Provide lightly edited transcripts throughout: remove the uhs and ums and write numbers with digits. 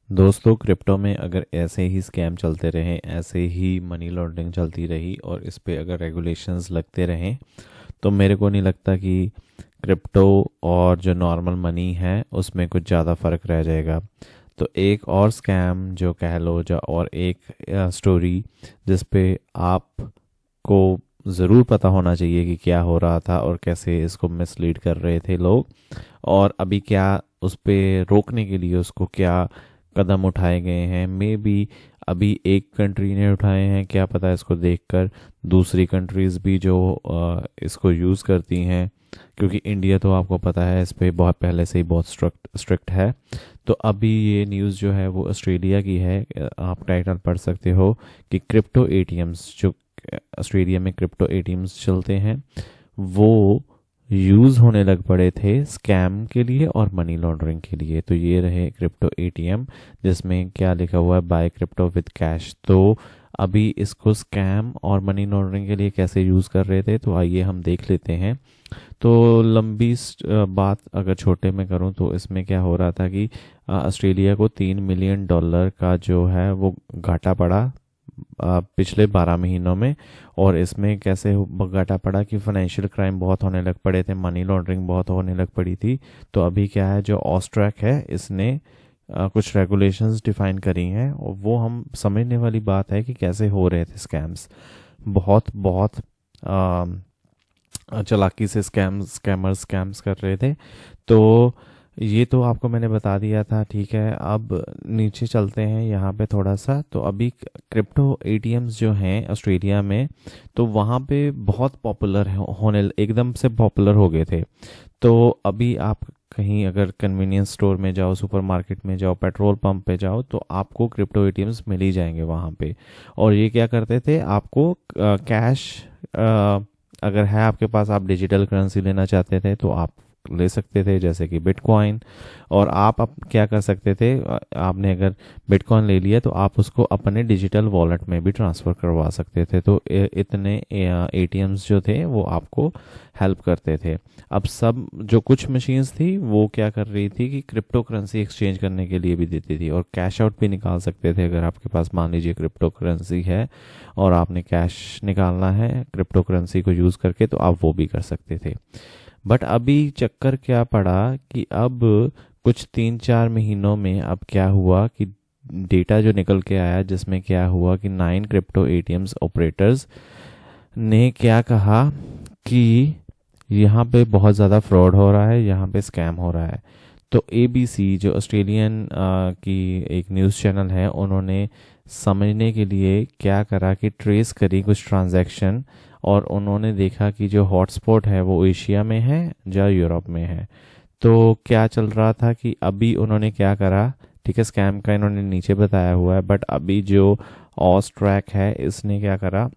दोस्तों, क्रिप्टो में अगर ऐसे ही स्कैम चलते रहे, ऐसे ही मनी लॉन्ड्रिंग चलती रही और इस पे अगर रेगुलेशंस लगते रहें, तो मेरे को नहीं लगता कि क्रिप्टो और जो नॉर्मल मनी है उसमें कुछ ज़्यादा फ़र्क रह जाएगा। तो एक और स्कैम जो कह लो, जो और एक स्टोरी जिस पे आपको ज़रूर पता होना चाहिए कि क्या हो रहा था और कैसे इसको मिसलीड कर रहे थे लोग, और अभी क्या उस पे रोकने के लिए उसको क्या कदम उठाए गए हैं। मे बी अभी एक कंट्री ने उठाए हैं, क्या पता इसको देखकर दूसरी कंट्रीज़ भी जो इसको यूज़ करती हैं, क्योंकि इंडिया तो आपको पता है इस पे बहुत पहले से ही बहुत स्ट्रिक्ट है। तो अभी ये न्यूज़ जो है वो ऑस्ट्रेलिया की है। आप टाइटल पढ़ सकते हो कि क्रिप्टो एटीएम्स जो ऑस्ट्रेलिया में क्रिप्टो एटीएम्स चलते हैं वो यूज़ होने लग पड़े थे स्कैम के लिए और मनी लॉन्ड्रिंग के लिए। तो ये रहे क्रिप्टो एटीएम जिसमें क्या लिखा हुआ है, बाय क्रिप्टो विद कैश। तो अभी इसको स्कैम और मनी लॉन्ड्रिंग के लिए कैसे यूज़ कर रहे थे, तो आइए हम देख लेते हैं। तो लंबी बात अगर छोटे में करूं तो इसमें क्या हो रहा था कि ऑस्ट्रेलिया को $3 मिलियन का जो है वो घाटा पड़ा पिछले 12 महीनों में। और इसमें कैसे घाटा पड़ा कि फाइनेंशियल क्राइम बहुत होने लग पड़े थे, मनी लॉन्ड्रिंग बहुत होने लग पड़ी थी। तो अभी क्या है, जो ऑस्ट्रैक है इसने कुछ रेगुलेशंस डिफाइन करी हैं और वो हम समझने वाली बात है कि कैसे हो रहे थे स्कैम्स। बहुत बहुत चालाकी से स्कैम्स कर रहे थे। तो ये तो आपको मैंने बता दिया था, ठीक है। अब नीचे चलते हैं यहाँ पे थोड़ा सा। तो अभी क्रिप्टो एटीएम्स जो हैं ऑस्ट्रेलिया में, तो वहाँ पे बहुत पॉपुलर होने एकदम से पॉपुलर हो गए थे। तो अभी आप कहीं अगर कन्वीनियंस स्टोर में जाओ, सुपरमार्केट में जाओ, पेट्रोल पंप पे जाओ, तो आपको क्रिप्टो एटीएम्स मिल ही जाएंगे वहाँ पे। और ये क्या करते थे, आपको कैश अगर है आपके पास, आप डिजिटल करेंसी लेना चाहते थे तो आप ले सकते थे, जैसे कि बिटकॉइन। और आप क्या कर सकते थे, आपने अगर बिटकॉइन ले लिया तो आप उसको अपने डिजिटल वॉलेट में भी ट्रांसफ़र करवा सकते थे। तो इतने एटीएम्स जो थे वो आपको हेल्प करते थे। अब सब जो कुछ मशीन्स थी वो क्या कर रही थी कि क्रिप्टो करेंसी एक्सचेंज करने के लिए भी देती थी और कैश आउट भी निकाल सकते थे। अगर आपके पास मान लीजिए क्रिप्टो करेंसी है और आपने कैश निकालना है क्रिप्टो करेंसी को यूज़ करके, तो आप वो भी कर सकते थे। बट अभी चक्कर क्या पड़ा कि अब कुछ 3-4 महीनों में अब क्या हुआ कि डेटा जो निकल के आया, जिसमें क्या हुआ कि 9 क्रिप्टो एटीएम्स ऑपरेटर्स ने क्या कहा कि यहाँ पे बहुत ज़्यादा फ्रॉड हो रहा है, यहाँ पे स्कैम हो रहा है। तो एबीसी जो ऑस्ट्रेलियन की एक न्यूज़ चैनल है, उन्होंने समझने के लिए क्या करा कि ट्रेस करी कुछ ट्रांजैक्शन, और उन्होंने देखा कि जो हॉटस्पॉट है वो एशिया में है या यूरोप में है। तो क्या चल रहा था कि अभी उन्होंने क्या करा, ठीक है, स्कैम का इन्होंने नीचे बताया हुआ है, बट अभी जो ऑस्ट्रैक है इसने क्या करा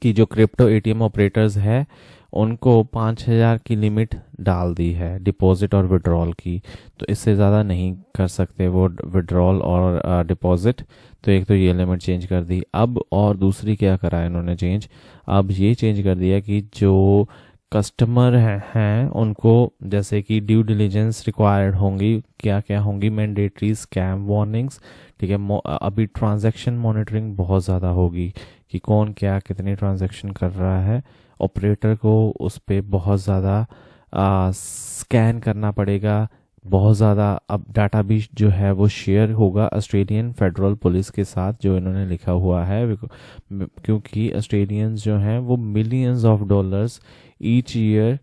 कि जो क्रिप्टो एटीएम ऑपरेटर्स है उनको 5,000 की लिमिट डाल दी है डिपॉजिट और विड्रॉल की। तो इससे ज़्यादा नहीं कर सकते वो विड्रॉल और डिपॉजिट। तो एक तो ये लिमिट चेंज कर दी। अब और दूसरी क्या करा है इन्होंने चेंज, अब ये चेंज कर दिया कि जो कस्टमर हैं उनको जैसे कि ड्यू डिलीजेंस रिक्वायर्ड होंगी, क्या क्या होंगी, मैंडेटरी स्कैम वार्निंग्स, ठीक है। अभी ट्रांजैक्शन मॉनिटरिंग बहुत ज़्यादा होगी कि कौन क्या कितने ट्रांजैक्शन कर रहा है। ऑपरेटर को उस पर बहुत ज़्यादा स्कैन करना पड़ेगा, बहुत ज़्यादा। अब डाटा भी जो है वो शेयर होगा ऑस्ट्रेलियन फेडरल पुलिस के साथ, जो इन्होंने लिखा हुआ है, क्योंकि ऑस्ट्रेलियंस जो हैं वो millions of dollars each year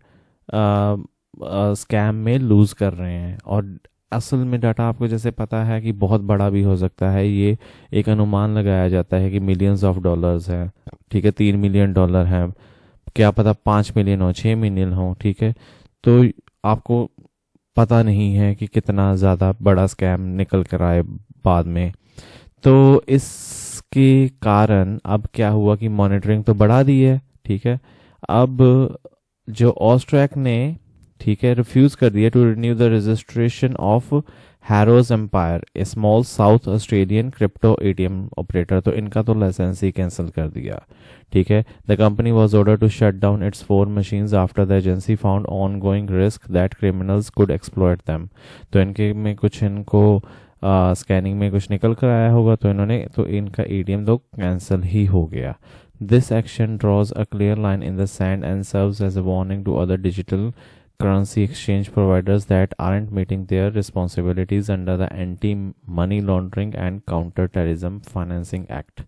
scam में लूज़ कर रहे हैं। और असल में डाटा आपको जैसे पता है कि बहुत बड़ा भी हो सकता है। ये एक अनुमान लगाया जाता है कि मिलियंस ऑफ डॉलर्स है, ठीक है, $3 मिलियन है, क्या पता 5 मिलियन हो, 6 मिलियन हो, ठीक है। तो आपको पता नहीं है कि कितना ज़्यादा बड़ा स्कैम निकल कर आए बाद में। तो इसके कारण अब क्या हुआ कि मॉनिटरिंग तो बढ़ा दी है, ठीक है। अब जो ऑस्ट्रैक ने, ठीक है, रिफ्यूज़ कर दिया to renew the registration of Harrow's Empire, a small South Australian crypto ATM operator. तो इनका तो लाइसेंस ही कैंसिल कर दिया, ठीक है। The company was order to shut down its 4 machines after the agency found ongoing risk that criminals could exploit them. तो इनके में कुछ इनको स्कैनिंग में कुछ निकल कर आया होगा, तो इन्होंने तो इनका एटीएम तो कैंसिल ही हो गया. This action draws a clear line in the sand and serves as a warning to other digital currency exchange providers that aren't meeting their responsibilities under the Anti-Money Laundering and Counter-Terrorism Financing Act,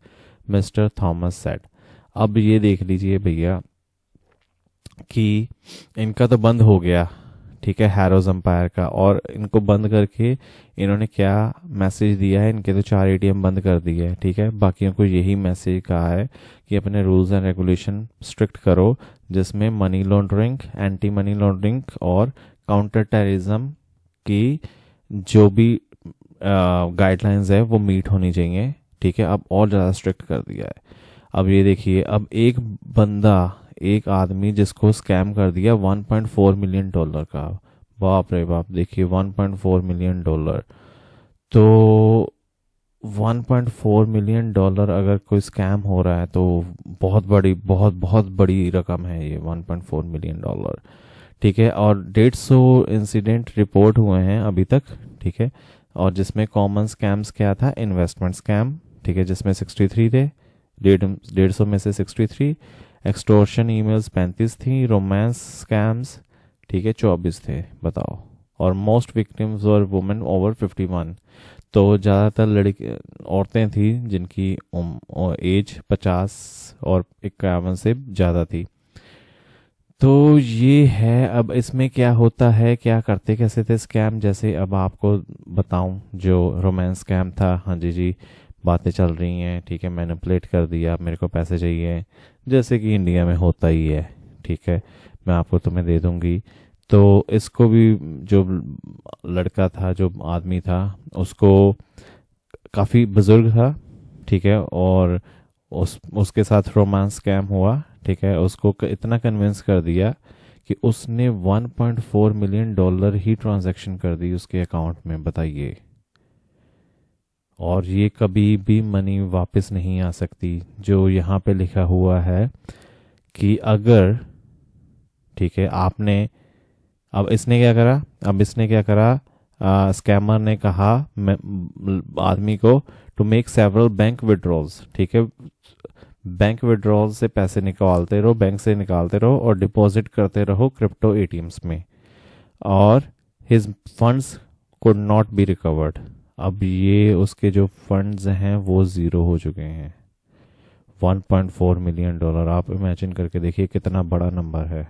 Mr. Thomas said. अब ये देख लीजिए भैया कि इनका तो बंद हो गया, ठीक है, हैरोज एम्पायर का, और इनको बंद करके इन्होंने क्या मैसेज दिया है, इनके तो 4 एटीएम बंद कर दिए हैं, ठीक है. बाकियों को यही मैसेज कहा है कि अपने रूल्स एंड रेगुलेशन स्ट्रिक्ट करो, जिसमें money laundering, anti money laundering और काउंटर टेररिज्म की जो भी गाइडलाइंस है वो मीट होनी चाहिए, ठीक है. अब और ज़्यादा स्ट्रिक्ट कर दिया है. अब ये देखिए, अब एक बंदा, एक आदमी जिसको स्कैम कर दिया $1.4 मिलियन का, बाप रे बाप, देखिए $1.4 मिलियन. तो $1.4 मिलियन अगर कोई स्कैम हो रहा है तो बहुत बड़ी, बहुत बहुत बड़ी रकम है ये, $1.4 मिलियन, ठीक है. और 150 इंसिडेंट रिपोर्ट हुए हैं अभी तक, ठीक है. और जिसमें कॉमन स्कैम्स क्या था, इन्वेस्टमेंट स्कैम, ठीक है, जिसमें 63 थे, 150 में से 63. एक्सटोर्शन ईमेल्स 35 थी. रोमांस स्कैम्स, ठीक है, 24 थे, बताओ. और मोस्ट विक्टिम्स वर वुमेन ओवर 51. तो ज़्यादातर लड़की, औरतें थी जिनकी एज 50 और 51 से ज़्यादा थी. तो ये है. अब इसमें क्या होता है, क्या करते कैसे थे स्कैम, जैसे अब आपको बताऊं, जो रोमांस स्कैम था, हाँ जी, बातें चल रही हैं, ठीक है, मैनिपुलेट कर दिया, मेरे को पैसे चाहिए, जैसे कि इंडिया में होता ही है, ठीक है, मैं आपको तुम्हें दे दूंगी. तो इसको भी, जो लड़का था, जो आदमी था, उसको काफ़ी बुजुर्ग था, ठीक है, और उसके साथ रोमांस स्कैम हुआ, ठीक है. उसको इतना कन्विंस कर दिया कि उसने $1.4 मिलियन ही ट्रांजैक्शन कर दी उसके अकाउंट में, बताइए. और ये कभी भी मनी वापस नहीं आ सकती. जो यहाँ पे लिखा हुआ है कि अगर, ठीक है, आपने, अब इसने क्या करा, स्कैमर ने कहा आदमी को to make several bank withdrawals, ठीक है, बैंक विड्रॉल से पैसे निकालते रहो, बैंक से निकालते रहो और डिपॉजिट करते रहो क्रिप्टो एटीएम्स में, और his funds could not be recovered. अब ये उसके जो फंड्स हैं वो ज़ीरो हो चुके हैं. $1.4 मिलियन, आप इमेजिन करके देखिए कितना बड़ा नंबर है.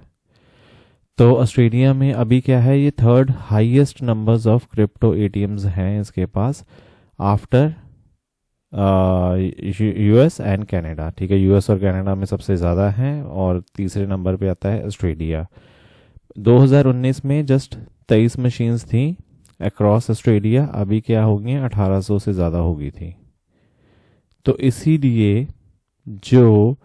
तो ऑस्ट्रेलिया में अभी क्या है, ये 3rd highest numbers of crypto ATMs हैं इसके पास, आफ्टर यूएस एंड कनाडा, ठीक है. यूएस और कनाडा में सबसे ज़्यादा हैं, और तीसरे नंबर पे आता है ऑस्ट्रेलिया. 2019 में जस्ट 23 मशीन्स थी अक्रॉस ऑस्ट्रेलिया, अभी क्या हो गई, 1800 से ज़्यादा हो गई थी. तो इसीलिए जो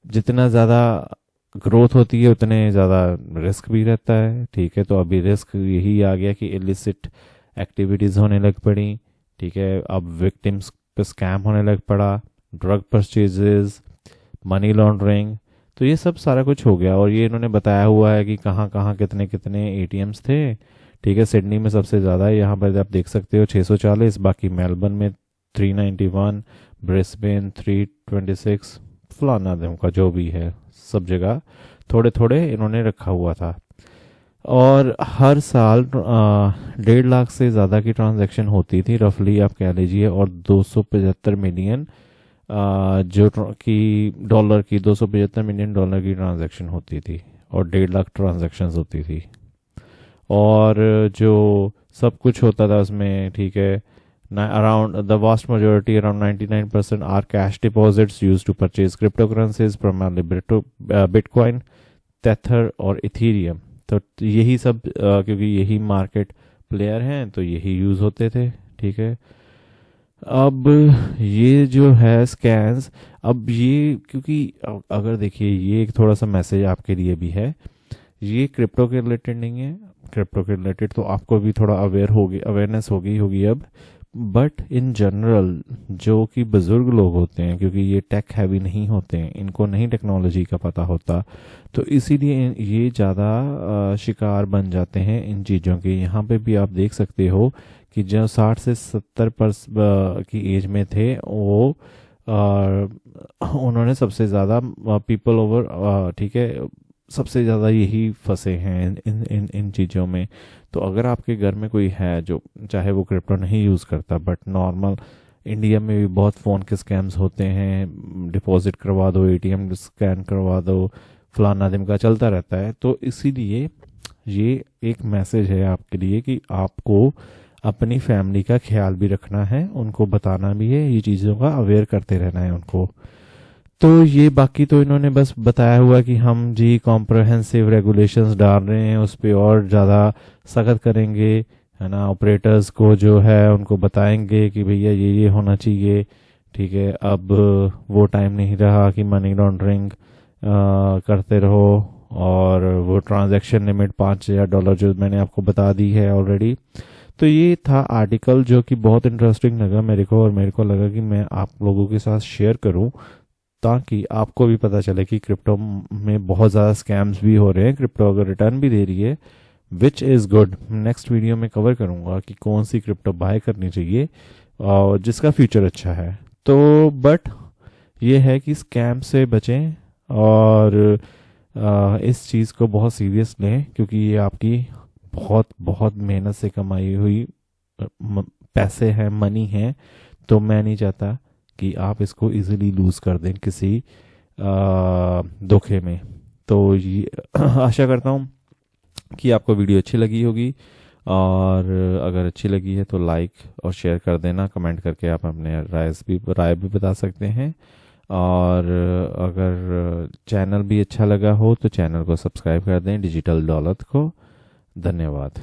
जितना ज़्यादा ग्रोथ होती है उतने ज़्यादा रिस्क भी रहता है, ठीक है. तो अभी रिस्क यही आ गया कि इलिसिट एक्टिविटीज़ होने लग पड़ी, ठीक है. अब विक्टिम्स पे स्कैम होने लग पड़ा, ड्रग परचेजेस, मनी लॉन्ड्रिंग, तो ये सब सारा कुछ हो गया. और ये इन्होंने बताया हुआ है कि कहाँ कहाँ कितने कितने एटीएम्स थे, ठीक है. सिडनी में सबसे ज़्यादा है, यहाँ पर आप देख सकते हो 640, बाकी मेलबर्न में 391, ब्रिस्बेन 326, फलाना दिन का जो भी है, सब जगह थोड़े थोड़े इन्होंने रखा हुआ था. और हर साल 1.5 लाख से ज़्यादा की ट्रांजैक्शन होती थी रफली, आप कह लीजिए, और 275 मिलियन जो की डॉलर की, $275 मिलियन की ट्रांजैक्शन होती थी, और 1.5 लाख ट्रांजैक्शंस होती थी. और जो सब कुछ होता था उसमें, ठीक है, around the vast majority, around 99% are cash deposits used to purchase cryptocurrencies, primarily Bitcoin, Tether और Ethereum. तो यही सब क्योंकि यही मार्केट प्लेयर हैं तो यही यूज़ होते थे, ठीक है. अब ये जो है स्कैम्स, अब ये क्योंकि अगर देखिए, ये एक थोड़ा सा मैसेज आपके लिए भी है, ये क्रिप्टो के रिलेटेड नहीं है. क्रिप्टो के रिलेटेड तो आपको भी थोड़ा अवेयरनेस होगी अब, बट इन जनरल जो कि बुजुर्ग लोग होते हैं, क्योंकि ये टेक हैवी नहीं होते हैं, इनको नहीं टेक्नोलॉजी का पता होता, तो इसीलिए ये ज़्यादा शिकार बन जाते हैं इन चीज़ों के. यहाँ पे भी आप देख सकते हो कि जो 60 से 70 की एज में थे वो उन्होंने सबसे ज़्यादा पीपल ओवर, ठीक है, सबसे ज़्यादा यही फंसे हैं इन चीज़ों में। तो अगर आपके घर में कोई है जो चाहे वो क्रिप्टो नहीं यूज़ करता, बट नॉर्मल इंडिया में भी बहुत फ़ोन के स्कैम्स होते हैं, डिपॉजिट करवा दो, एटीएम स्कैन करवा दो, फलाना दिमका चलता रहता है। तो इसीलिए ये एक मैसेज है आपके लिए कि आपको अपनी फैमिली का ख्याल भी रखना है, उनको बताना भी है, ये चीज़ों का अवेयर करते रहना है उनको। तो ये बाकी तो इन्होंने बस बताया हुआ कि हम जी कॉम्प्रहेंसिव रेगुलेशंस डाल रहे हैं, उस पर और ज़्यादा सख्त करेंगे, है ना। ऑपरेटर्स को जो है उनको बताएंगे कि भैया ये होना चाहिए, ठीक है। अब वो टाइम नहीं रहा कि मनी लॉन्ड्रिंग करते रहो, और वो ट्रांजैक्शन लिमिट $5,000 जो मैंने आपको बता दी है ऑलरेडी। तो ये था आर्टिकल जो कि बहुत इंटरेस्टिंग लगा मेरे को, और मेरे को लगा कि मैं आप लोगों के साथ शेयर करूं ताकि आपको भी पता चले कि क्रिप्टो में बहुत ज़्यादा स्कैम्स भी हो रहे हैं, क्रिप्टो अगर रिटर्न भी दे रही है, which is good. Next video में कवर करूंगा कि कौन सी क्रिप्टो बाय करनी चाहिए और जिसका फ्यूचर अच्छा है। तो बट ये है कि स्कैम से बचें, और इस चीज़ को बहुत सीरियस लें, क्योंकि ये आपकी बहुत बहुत मेहनत से कमाई हुई पैसे हैं, मनी है। तो मैं नहीं चाहता कि आप इसको इजीली लूज़ कर दें किसी धोखे में। तो ये आशा करता हूँ कि आपको वीडियो अच्छी लगी होगी, और अगर अच्छी लगी है तो लाइक और शेयर कर देना। कमेंट करके आप अपने राय भी बता सकते हैं, और अगर चैनल भी अच्छा लगा हो तो चैनल को सब्सक्राइब कर दें, डिजिटल दौलत को। धन्यवाद।